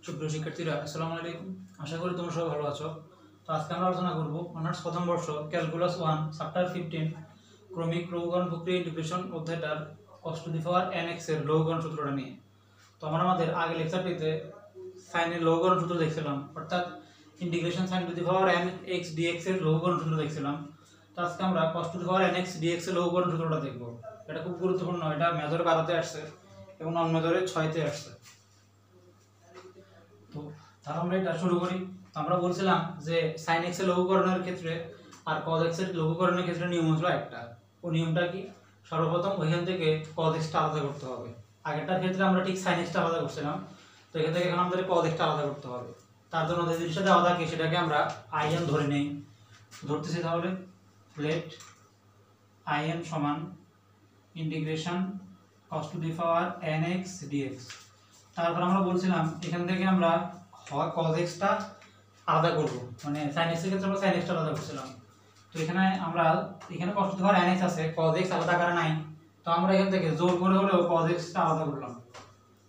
সুপ্রিয় শিক্ষার্থীরা, আসসালামু আলাইকুম। আশা করি তোমরা সবাই ভালো আছো। তো আজকে আমরা আলোচনা করব অনার্স প্রথম বর্ষ ক্যালকুলাস 1 চ্যাপ্টার 15 ক্রমিক লঘুকরণ প্রক্রিয়া ইন্টিগ্রেশন অধ্যায়টার cos to the power nx এর লঘুকরণ সূত্রটা নিয়ে। তো আমরা আমাদের আগে লেকচারটিতে সাইনের লঘুকরণ সূত্র দেখছিলাম, অর্থাৎ integration sin to the power nx dx এর লঘুকরণ সূত্র দেখছিলাম। তো আজকে আমরা cos to the power nx dx এর লঘুকরণ সূত্রটা দেখব। এটা খুব গুরুত্বপূর্ণ, এটা মেজর 12তে আসছে এবং নন মেজরে 6তে আসছে। তো তাহলে আমরা এটা শুরু করি। তো আমরা বলছিলাম যে sin x এর লঘুকরণের ক্ষেত্রে আর cos x এর লঘুকরণের ক্ষেত্রে নিয়ম হলো একটা। ও নিয়মটা কি? সর্বপ্রথম ওইখান থেকে cos x টা আলাদা করতে হবে। আগেরটার ক্ষেত্রে আমরা ঠিক sin x টা আলাদা করছিলাম, তো এখান থেকে এখন আমাদের cos x টা আলাদা করতে হবে। তার জন্য যে জিনিসটা দেওয়া থাকে সেটাকে আমরা in ধরে নেই। ধরতেছি তাহলে লেট in সমান integration cos to the power nx dx। তারপর আমরা বলছিলাম এখান থেকে আমরা cos x টা আলাদা করব, মানে sin x এর ক্ষেত্রে আমরা sin x টা আলাদা করছিলাম। তো এখানে cos to the power nx আছে, cos x আলাদা করে নাই, তো আমরা এখান থেকে জোর করে হলেও cos x টা আলাদা করলাম।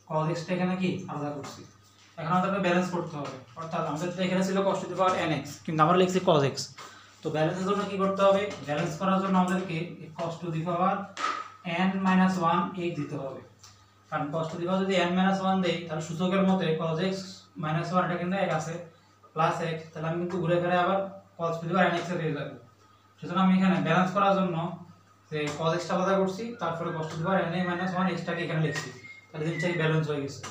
cos x টা এখানে কি আলাদা করছি। এখন আমাদেরকে ব্যালেন্স করতে হবে, অর্থাৎ আমাদের তো এখানে ছিল cos to the power nx, কিন্তু আমরা লিখছি cos x। তো ব্যালেন্সের জন্য কি করতে হবে? ব্যালেন্স করার জন্য আমাদেরকে cos to the power n-1 x দিতে হবে। কারণ cos টু দি পাওয়ার যদি n-1 দেই তাহলে সূচকের মতে cos x - 1 এটা কিন্তু 1 আছে প্লাস 1, তাহলে আমি কিন্তু ঘুরে ফিরে আবার cos to the power nx এ পেয়ে যাব। সেজন্য আমি এখানে ব্যালেন্স করার জন্য যে cos x টা আলাদা করছি, তারপরে cos to the power n-1 x টাকে এখানে লিখছি, তাহলে জিনিসটা ব্যালেন্স হয়ে গেছে।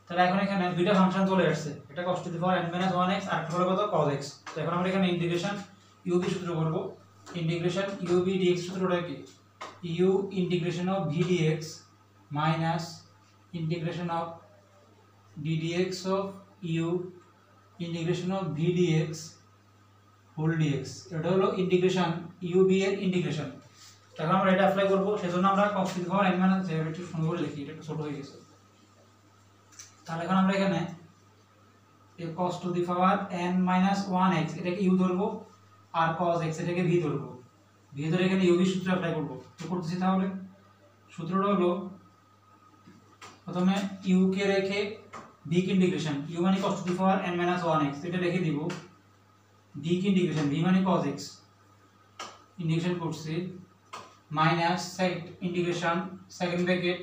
তাহলে এখন এখানে দুইটা ফাংশন চলে আসছে, এটা cos to the power n-1 x আর একটা হলো কত cos x। তো এখন আমরা এখানে ইন্টিগ্রেশন u b সূত্র করব। ইন্টিগ্রেশন u b dx সূত্রটা কি? u integration of v dx minus integration of d dx of u integration of v dx whole dx। এটা হলো ইন্টিগ্রেশন u b এর ইন্টিগ্রেশন। এখন আমরা এটা অ্যাপ্লাই করব, সেজন্য আমরা cos to the power n - যে একটু সুন্দর করে লিখি, এটা একটু ছোট হয়ে গেছে। তাহলে এখন আমরা এখানে এই cos to the power n-1 x এটাকে u ধরবো, আর cos x এটাকে v ধরবো। v ধরে এখানে u b সূত্র অ্যাপ্লাই করব। তো করতেছি তাহলে সূত্রটা হলো প্রথমে u কে রেখে v কে ইন্টিগ্রেশন, u মানে cos to the power n-1 x এটা রেখে দিব, v কে ইন্টিগ্রেশন, v মানে cos x ইন্টিগ্রেশন করছি, minus side integration second bracket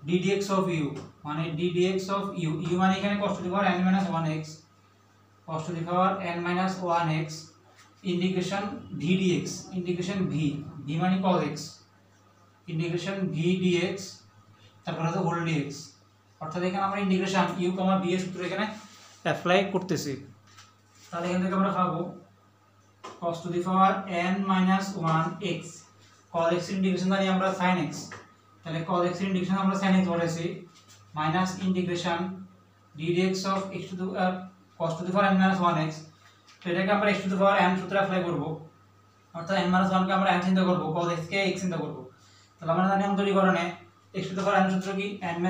d dx of u মানে d dx of u, u মানে এখানে cos to the power n-1 x, cos to the power n-1 x integration v dx integration v, v মানে cos x integration v dx, তারপর হচ্ছে whole dx। অর্থাৎ এখানে আমরা integration u, v এর সূত্র এখানে অ্যাপ্লাই করতেছি। তাহলে এখান থেকে আমরা পাবো cos to the power n-1 x, cos x integration জানি আমরা sin x, তাহলে cos x ইন্টিগ্রেশন আমরা sin x বলেছি, minus integration d dx of x to the cos to the power n-1 x। তো এটাকে আমরা x two the power n সূত্র apply করব, অর্থাৎ n-1 কে আমরা n চিন্তা করব, cos x কে x চিন্তা করব। তাহলে আমরা জানি অন্তরীকরণে x two the power n সূত্র কি n-1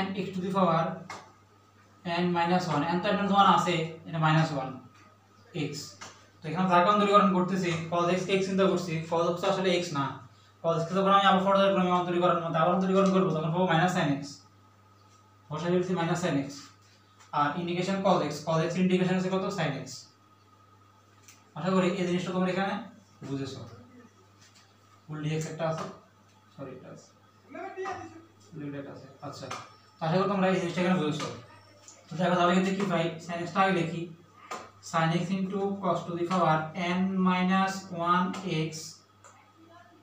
n x two the power n-1, n তো n-1 আছে, এটা -1 x। তো এখানে যাকে অন্তরীকরণ করতেছি cos x কে x চিন্তা করছি, cos x আসলে x না, cos x কে যখন আমি আবার পর্যায়ক্রমে অন্তরীকরণ মধ্যে আবার অন্তরীকরণ করব তখন পাবো -sin x, বসাই দিয়েছি -sin x, আর ইন্টিগ্রেশন cos x ইন্টিগ্রেশন আছে কত sin x। আশা করি এই জিনিসটা তোমরা এখানে বুঝেছো। ফুল dx একটা আছে, সরি এটা আছে লিমিট আছে, আচ্ছা আশা করি তোমরা এই জিনিসটা এখানে বুঝেছো। তো দেখো তাহলে কিন্তু কি পাই, sin x টা আগে লিখি, sin x cos to the power n-1 x,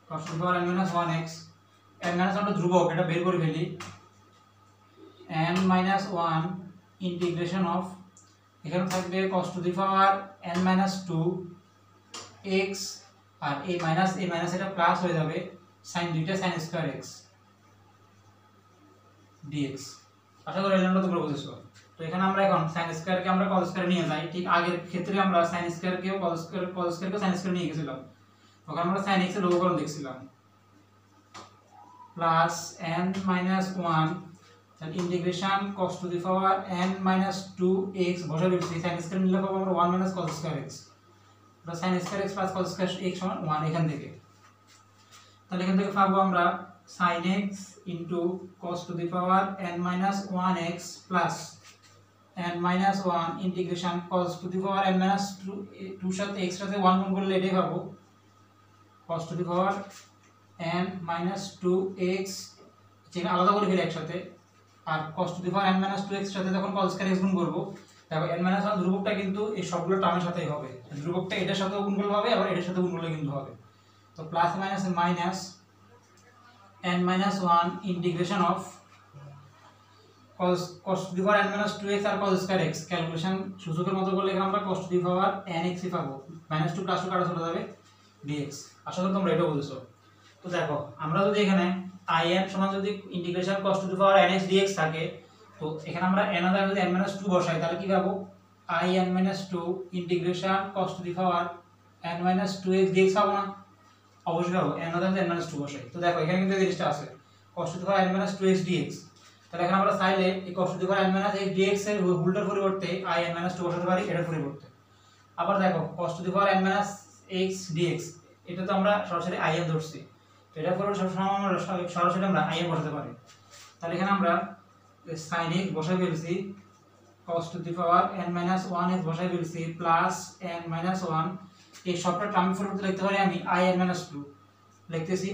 cos to the power n-1 x, n-1 টা ধ্রুবক, এটা বের করে ফেলি, n-1 ইন্টিগ্রেশন অফ, এখানে থাকবে cos to the power n-2 x, আর এই মাইনাস এটা প্লাস হয়ে যাবে sin দুইটা sin স্কয়ার x dx। আশা করি এটা তোমরা বুঝেছো। তো এখানে আমরা এখন sin স্কয়ার কে আমরা cos স্কয়ার নিয়ে যাই, ঠিক আগের ক্ষেত্রে আমরা sin স্কয়ার কেও cos স্কয়ার কে sin স্কয়ার নিয়ে গেছিলাম, তখন আমরা sin x এর লঘুকরণ দেখছিলাম, প্লাস n-1 তাহলে integration cos to the power n-2 x বসাই দিচ্ছি, sin স্কয়ার নিলে পাবো আমরা 1 cos square x, plus sin square x plus cos square x সমান 1 এখান থেকে। তাহলে এখান থেকে পাবো আমরা sin x into cos to the power n minus 1x plus n minus 1 integration cos to the power n minus 2 সাথে x সাথে 1 গুণ করলে এটাই পাবো cos to the power n minus 2x যেটা আলাদা করে ফেলে একসাথে, আর cos to the power n minus 2x এর সাথে যখন cos স্কয়ার x গুণ করব, দেখো n মাইনাস 1 ধ্রুবকটা কিন্তু এই সবগুলো টার্মের সাথেই হবে, ধ্রুবকটা এটার সাথেও গুণ করলে হবে, আবার এটার সাথে গুণ করলে কিন্তু হবে। তো plus minus minus n minus 1 integration of cos to the power n minus 2x R cos square x calculation সূচকের মতো করলে এখানে আমরা cos to the power nx ই পাবো, minus 2 plus 2 কাটা চলে যাবে dx। আশা করি তোমরা এটা বুঝেছো। তো দেখো আমরা যদি এখানে in সমান যদি integration cos to the power nx dx থাকে, তো এখানে আমরা n এর জায়গায় যদি n minus 2 বসাই তাহলে কি পাবো in minus 2 integration cos to the power n minus 2x dx পাবো না? অবশ্যই পাবো, n এর জায়গায় n minus 2 বসাই। তো দেখো এখানে কিন্তু এই জিনিসটা আছে cos to the power n minus 2x dx, তাহলে এখানে আমরা চাইলে এই cos to the power n minus x dx এর উল্টার পরিবর্তে in minus 2 বসাতে পারি এটার পরিবর্তে। আবার দেখো cos to the power n minus x dx, এটা তো আমরা সরাসরি in ধরছি, তো এটার পরিবর্তে সরাসরি আমরা in বসাতে পারি। তাহলে এখানে আমরা sin x বসাই ফেলছি, cos to the power n minus 1x বসাই ফেলছি প্লাস n minus 1, এই সবটা টার্ম পরিবর্তে লিখতে পারি আমি in minus 2, লিখতেছি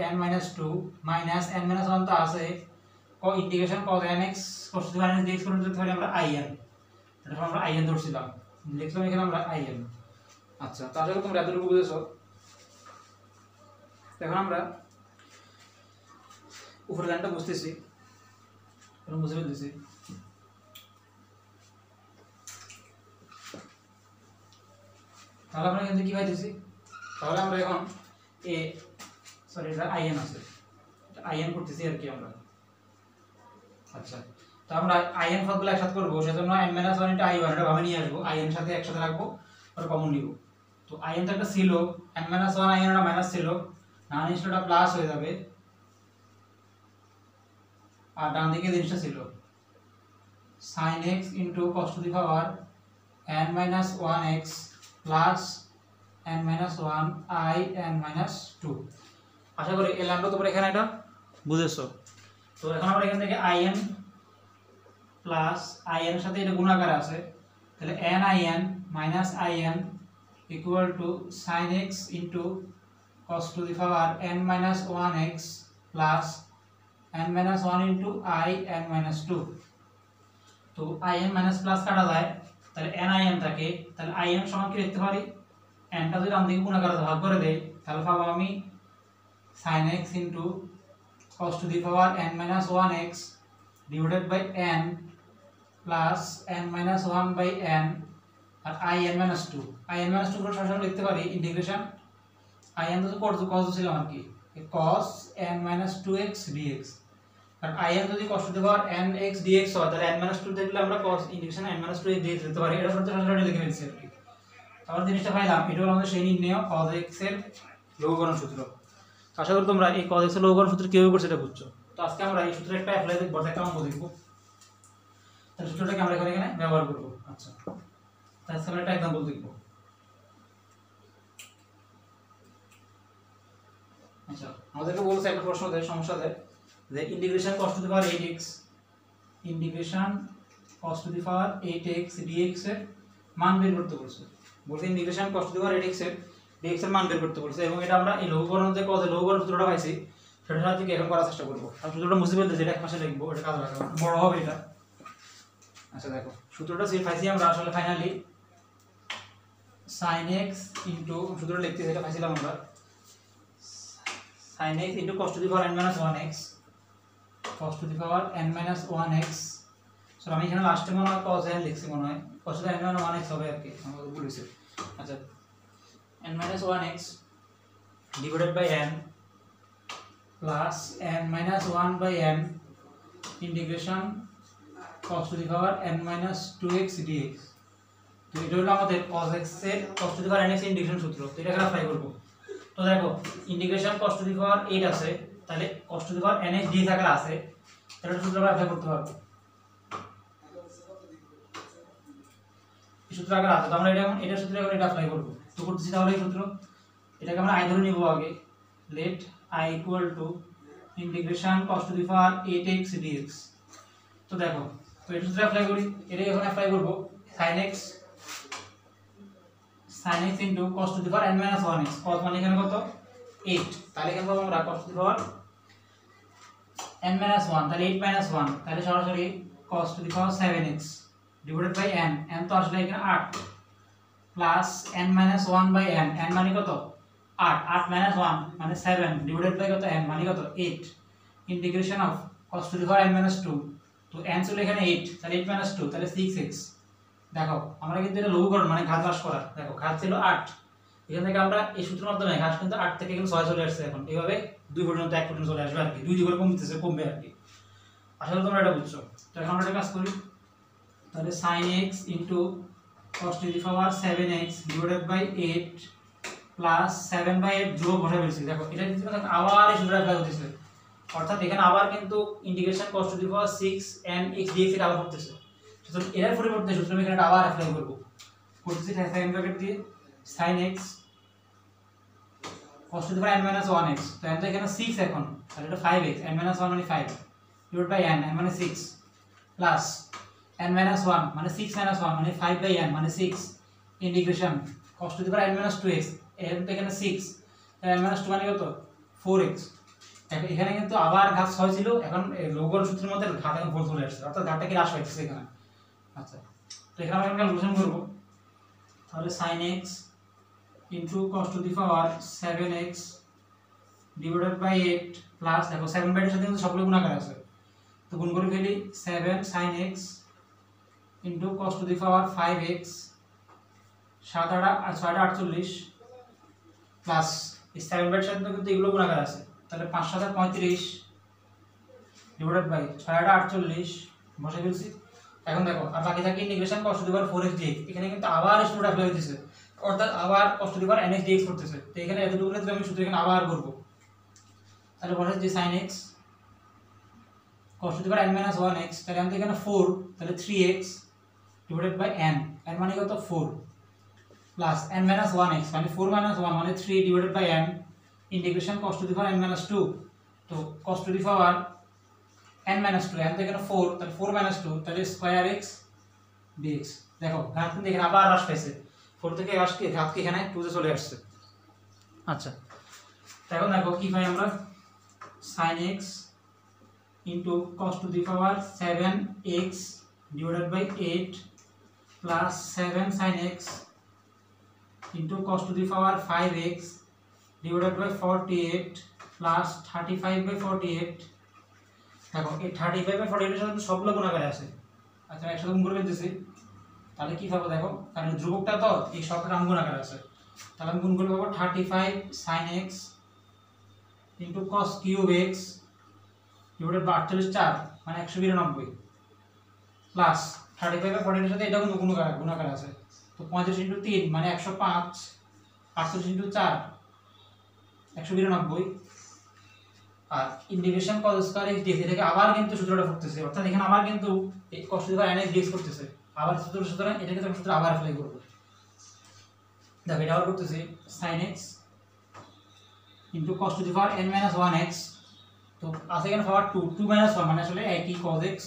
in minus 2 minus n minus 1 তো আছে, integration cos nx cos to the power n dx করে লিখতে পারি আমরা in, এটা আমরা in ধরছিলাম, লিখলাম এখানে আমরা in। আচ্ছা, তাহলে তোমরা এতটুকু বুঝেছো। এখন আমরা উপরের লাইনটা বুঝতেছি, এখন বুঝে ফেলতেছি। তাহলে আমরা এখান থেকে কি পাইতেছি, তাহলে আমরা এখন এটা in আছে, এটা in করতেছি আর কি আমরা। আচ্ছা, তো আমরা in পদগুলো একসাথে করব, সেজন্য n - 1 * i1 এটা ভাবে নিয়ে আসবো, in এর সাথে একসাথে রাখবো আর কমন নিব। তো in তো একটা ছিল, n - 1 in এটা মাইনাস ছিল, না নিচটা প্লাস হয়ে যাবে, আর ডান দিকে জিনিসটা ছিল sin x * cos to the power n - 1x plus n - 1 i n - 2। আশা করি এই লাইনটা তোমরা এখানে এটা বুঝেছো। তো এখন আমরা এখান থেকে in প্লাস in এর সাথে এটা গুণাকার আছে, তাহলে n in minus in equal to sin x * cos to the power n - 1x plus n - 1 into i n - 2। তো in মাইনাস প্লাস কাটা যায়, তাহলে n in থাকে, তাহলে in সমান কি লিখতে পারি, n টা যদি ডান দিকে গুণাকারে ভাগ করে দেই তাহলে পাবো আমি sin x * cos to the power n - 1x divided by n plus n - 1 by n R i n - 2। i n - 2 করে সরাসরি লিখতে পারি ইন্টিগ্রেশন in তো cos ছিলাম আর কি, cos n - 2x dx, R in যদি cos to the power nx dx হয় তাহলে n - 2 দেখলে আমরা cos integration n - 2x dx লিখতে পারি, এটা সরাসরি লিখে ফেলছি আর কি। তাহলে জিনিসটা পাইলাম, এটা হলো আমাদের সেই নির্ণয় cos x এর লঘুকরণ সূত্র। আশা করি তোমরা এই cos x এর লঘুকরণ সূত্র কিভাবে করছে এটা বুঝছো। তো আজকে আমরা এই সূত্রের একটা অ্যাপ্লাই দেখব, একটা অঙ্ক দেখব, তাহলে সূত্রটাকে আমরা এখানে ব্যবহার করব। আচ্ছা, তাহলে আমরা একটা एग्जांपल দেখব। আচ্ছা, আমাদেরকে বলছে একটা প্রশ্ন দেয়, সমস্যা দেয় যে integration cos to the power 8x integration cos to the power 8x dx এর মান বের করতে বলছে। বলছে integration cos to the power 8x এর dx এর মান বের করতে বলছে, এবং এটা আমরা এই লঘুকরণ যে cos এর লঘুকরণ সূত্রটা পাইছি সেটার সাথে কি এখন করার চেষ্টা করব। আর সূত্রটা মুছে ফেলতে যেটা এক পাশে লিখবো, এটা কাজে লাগাবো, বড় হবে এটা। আচ্ছা দেখো, সূত্রটা পাইছি আমরা আসলে ফাইনালি sin x সূত্রটা লিখতে যেটা পাইছিলাম আমরা sin x cos to the power n - 1x cos to the power n - 1x। So আমি এখানে লাস্টে মনে হয় cos n লিখছি, মনে হয় cos to the n - 1x হবে আর কি, আমাদের ভুল হয়েছে। আচ্ছা, n - 1x divided by n plus n - 1 by n integration cos to the power n - 2x dx। তো এটা হলো আমাদের cos x এর cos to the power nx integration সূত্র। তো এটা অ্যাপ্লাই করব। তো দেখো integration cos to the power 8 আছে, তাহলে cos to the power nx dx আকারে আছে, তাহলে এটা সূত্র আমরা অ্যাপ্লাই করতে পারবো। এই সূত্র আকারে আছে, তো আমরা এটা সূত্র এখন এটা অ্যাপ্লাই করব। তো করতেছি তাহলে এই সূত্র, এটাকে আমরা i ধরে নিব আগে, let I equal to integration cos to the power 8x dx। তো দেখো, তো এটা সূত্র অ্যাপ্লাই করি, এটাই এখন অ্যাপ্লাই করব sin x into cos to the power n - 1x। cos মানে এখানে কত 8, তাহলে এখানে পাবো আমরা cos to the power n - 1, তাহলে 8 - 1, তাহলে সরাসরি cos to the power 7x divided by n, n তো আসলে এখানে 8 plus n - 1 by n, n মানে কত 8, 8 - 1 মানে 7 ডিভাইডেড বাই কত n মানে কত 8, integration of cos to the power n - 2। তো n ছিল এখানে 8, তাহলে 8 - 2 তাহলে 6x। দেখো আমরা কিন্তু এটা লঘুকরণ মানে ঘাত হ্রাস করা, দেখো ঘাত ছিল 8, এখান থেকে আমরা এই সূত্রের মাধ্যমে ঘাত কিন্তু 8 থেকে কিন্তু 6 চলে আসছে, এখন এইভাবে 2 পর্যন্ত 1 পর্যন্ত চলে আসবে আর কি, 2 দিয়ে করে কমবে আর কি। আসলে তোমরা এটা বুঝছো। তো এখন আমরা একটা কাজ করি, তাহলে sin x cos to the power 7x divided by 8 plus 7/8 যোগ বসে ফেলছি। দেখো এটা কিন্তু আবার এই সূত্রটা অ্যাপ্লাই হতেছে, অর্থাৎ এখানে আবার কিন্তু integration cos to the power 6 n x dx এটা আবার করতেছে। সুতরাং এর পরিবর্তে সূত্র আমি এখানে আবার অ্যাপ্লাই করব, করতেছি sin ব্র্যাকেট দিয়ে sin x cos to the power n - 1x। তো n তো এখানে 6 এখন, তাহলে এটা 5x, n - 1 মানে 5 ডিভাইড বাই n, n মানে 6 প্লাস n - 1 মানে 6 - 1 মানে 5/n মানে 6 integration cos to the power n - 2x, n তো এখানে 6, তাহলে n - 2 মানে কত 4x। এখানে কিন্তু আবার ঘাত 6 ছিল, এখন লঘুকরণ সূত্রের মধ্যে ঘাত এখন 4 চলে আসছে, অর্থাৎ ঘাতটা কি হ্রাস হয়েছে এখানে। আচ্ছা, তো এখানে আমরা ক্যালকুলেশন করব, তাহলে sin x cos to the power 7x divided by 8 plus, দেখো 7/8 এর সাথে কিন্তু সবগুলো গুণাকার আছে, তো গুণ করে ফেলি 7 sin x cos to the power 5x 7 8 6 48 plus এই 7/8 এর সাথে কিন্তু এগুলো গুণাকার আছে, তাহলে 5 7 35 ডিভাইডেড বাই 6 48 বসে ফেলছি। এখন দেখো আর বাকি থাকে integration cos to the power 4x dx, এখানে কিন্তু আবার সূত্রটা অ্যাপ্লাই হইতেছে, অর্থাৎ আবার cos to the power nx dx করতেছে। তো এখানে এতটুকু ক্ষেত্রে আমি সূত্র এখানে আবার করব, তাহলে বসে যে sin x cos to the power n - 1x, তাহলে আমি এখানে 4, তাহলে 3x divided by n, n মানে কত 4 প্লাস n - 1x মানে 4 - 1 মানে 3 divided by n integration cos to the power n - 2। তো cos to the power n - 2, n তো এখানে 4, তাহলে 4 - 2 তাহলে স্কয়ার x dx। দেখো ঘাত কিন্তু এখানে আবার হ্রাস পেয়েছে, 4 থেকে ঘাত কি এখানে 2 তে চলে আসছে। আচ্ছা, তো এখন দেখো কি পাই আমরা, sin x cos to the power 7x divided by 8 plus 7 sin x cos to the power 5x divided by 48 plus 35/48। দেখো এই 35/48 এর সাথে সবগুলো গুণাকারে আছে, আচ্ছা একসাথে গুণ করে ফেলতেছি, তাহলে কি পাবো দেখো, কারণ ধ্রুবকটা তো এই সবটা গুণাকারে আছে, তাহলে আমি গুণ করে পাবো 35 sin x cos cube x divided by 48 4 মানে 192 প্লাস 35/48 এর সাথে এটা গুণাকার আছে, তো 35 × 3 মানে 105, 48 × 4 192, আর integration cos square x dx থেকে আবার কিন্তু সূত্রটা ফুটতেছে, অর্থাৎ এখানে আবার কিন্তু এই cos to the power nx dx করতেছে, আবার সুতরাং এটাকে তো সূত্র আবার অ্যাপ্লাই করব। দেখো এটা আবার করতেছি sin x cos to the power n - 1x, তো আছে এখানে পাওয়ার 2 2 - 1 মানে আসলে একই cos x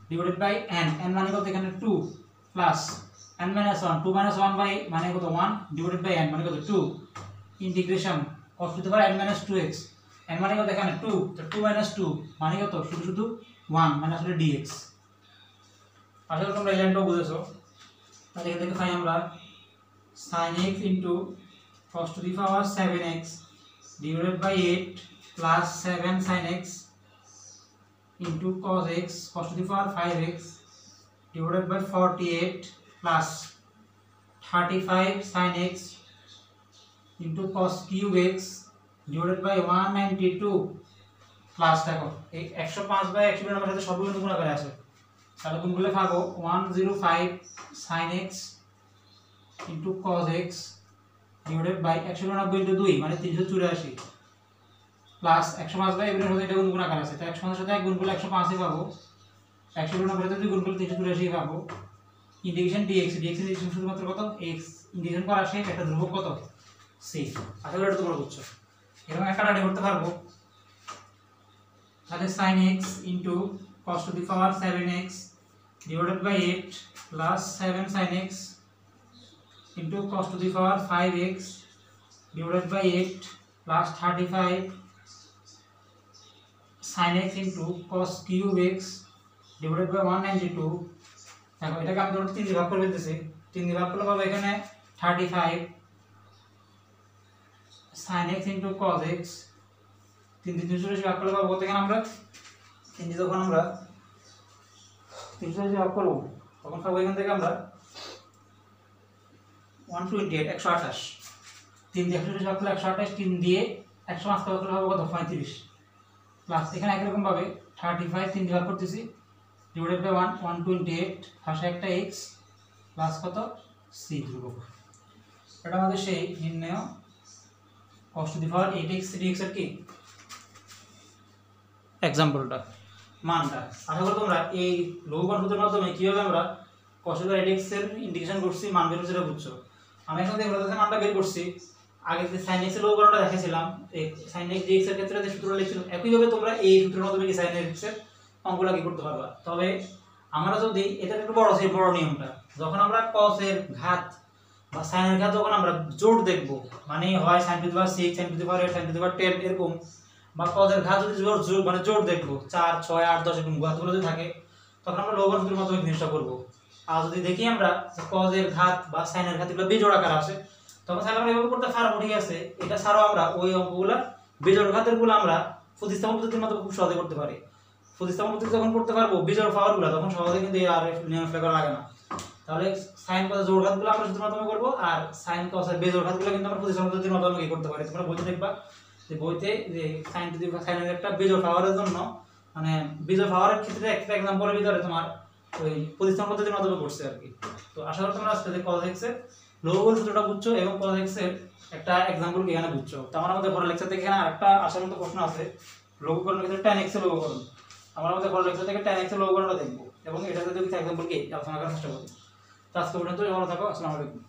divided by n, n মানে কত এখানে 2 প্লাস n - 1 2 - 1 বাই মানে কত 1 ডিভাইডেড বাই n মানে কত 2 integration cos to the power n - 2x, n মানে কত এখানে 2, তো 2 - 2 মানে কত শুধু 1 মানে আসলে dx। আসলে তোমরা এই লাইনটাও বুঝেছো, তাহলে এখান থেকে পাই আমরা sin x cos to the power 7x divided by 8 plus 7 sin x cos to the power 5x divided by 48 plus 35 sin x into cos cube x divided by 192 plus দেখো এই 105 বাই 192 এর সাথে সবগুলো গুণ করে আছে, তাহলে গুণ করলে পাবো 105 sin x into cos x divided by 192 into 2 মানে 384 প্লাস 105 বাই এগুলোর সাথে এটা গুণ করে আছে, তো 105 এর সাথে গুণ করলে 105 ই পাবো, 192 এর সাথে গুণ করলে 384 পাবো। ইন্টিগ্রেশন dx এর ইন্টিগ্রেশন শুধুমাত্র কত x ইন্টিগ্রেশন করা শেষ, একটা ধ্রুবক কত c। আশা করি এটা তোমরা বুঝছো। এরকম কাটাকাটি করতে পারবো। তাহলে sin x into cos to the power 7x divided by 8 plus 7 sin x into cos to the power 5x divided by 8 plus 35 sin x into cos cube x divided by 192। দেখো এটাকে আমি ধরো 3 দিয়ে ভাগ করে দিতেছি, 3 দিয়ে ভাগ করলে পাবো এখানে 35 sin x into cos x, 3 দিয়ে 340 ভাগ করলে পাবো কত? এখানে আমরা 3 দিয়ে যখন আমরা 340 ভাগ করবো তখন পাবো এখান থেকে আমরা 128 128, 3 দিয়ে 128 ভাগ করলে 128, 3 দিয়ে 105 ভাগ করলে পাবো কত? 35 প্লাস এখানে একরকম ভাবে 35 3 দিয়ে ভাগ করতেছি ডিভাইডেড বাই 128 ভাষা একটা x প্লাস কত? c ধ্রুবক। এটা আমাদের সেই নির্ণয় cos to the power 8x dx এর কি एग्जांपलটা মানটা। আশা করি তোমরা এই লঘুকরণ সূত্রের মাধ্যমে কিভাবে আমরা cos to the power 8x এর ইন্টিগ্রেশন করছি মান বের করতে বুঝছো। আমি এখন দেখো যে মানটা বের করছি, আগে যে sin x এর লঘুকরণটা দেখাইছিলাম এই sin x dx এর ক্ষেত্রে যে সূত্রটা লিখছিলাম একইভাবে তোমরা এই সূত্রের মাধ্যমে কি sin x এর অঙ্কটা কি করতে পারবা। তবে আমরা যদি এটা একটু বড় সেই বড় নিয়মটা, যখন আমরা cos এর ঘাত বা sin এর ঘাত যখন আমরা জোড় দেখব, মানে হয় sin to the power 6 sin to the power 8 sin to the power 10 এরকম, বা cos এর ঘাত যদি জোড় মানে জোড় দেখব 4 6 8 10 এরকম ঘাতগুলো যদি থাকে তখন আমরা লঘুকরণ সূত্রের মাধ্যমে জিনিসটা করব। আর যদি দেখি আমরা cos এর ঘাত বা sin এর ঘাত এগুলো বিজোড় আকারে আসে তখন তাহলে আমরা এভাবে করতে পারবো, ঠিক আছে। এটা ছাড়াও আমরা ওই অঙ্কগুলো বিজোড় ঘাতেরগুলো আমরা প্রতিস্থাপন পদ্ধতির মাধ্যমে খুব সহজে করতে পারি। প্রতিস্থাপন পদ্ধতি যখন করতে পারবো বিজোড় পাওয়ারগুলো তখন সহজে কিন্তু আর নিয়ম ফেলা করা লাগে না। তাহলে sin cos জোড় ঘাতগুলো আমরা সূত্রের মাধ্যমে করব, আর sin cos এর বিজোড় ঘাতগুলো কিন্তু আমরা প্রতিস্থাপন পদ্ধতির মাধ্যমে কি করতে পারি। তোমরা বইতে দেখবা যে বইতে যে sin to the power sin এর একটা বিজোড় পাওয়ারের জন্য মানে বিজোড় পাওয়ারের ক্ষেত্রে একটা एग्जांपलेর ভিতরে তোমার ওই প্রতিস্থাপন পদ্ধতির মাধ্যমে করছে আর কি। তো আশা করি তোমরা আজকে cos x এর লঘুকরণ সূত্রটা বুঝছো এবং cos x এর একটা एग्जांपल কি এখানে বুঝছো। তো আমাদের পরের লেকচার থেকে এখানে আরেকটা আসার মতো প্রশ্ন আছে লঘুকরণের ক্ষেত্রে tan x এর লঘুকরণ। আমরা আমাদের পরের লেকচার থেকে tan x এর লঘুকরণটা দেখব এবং এটাতে যদি एग्जांपल কি আলোচনা করার চেষ্টা করব। তো আজকে পর্যন্ত ভালো থাকো, আসসালামু আলাইকুম।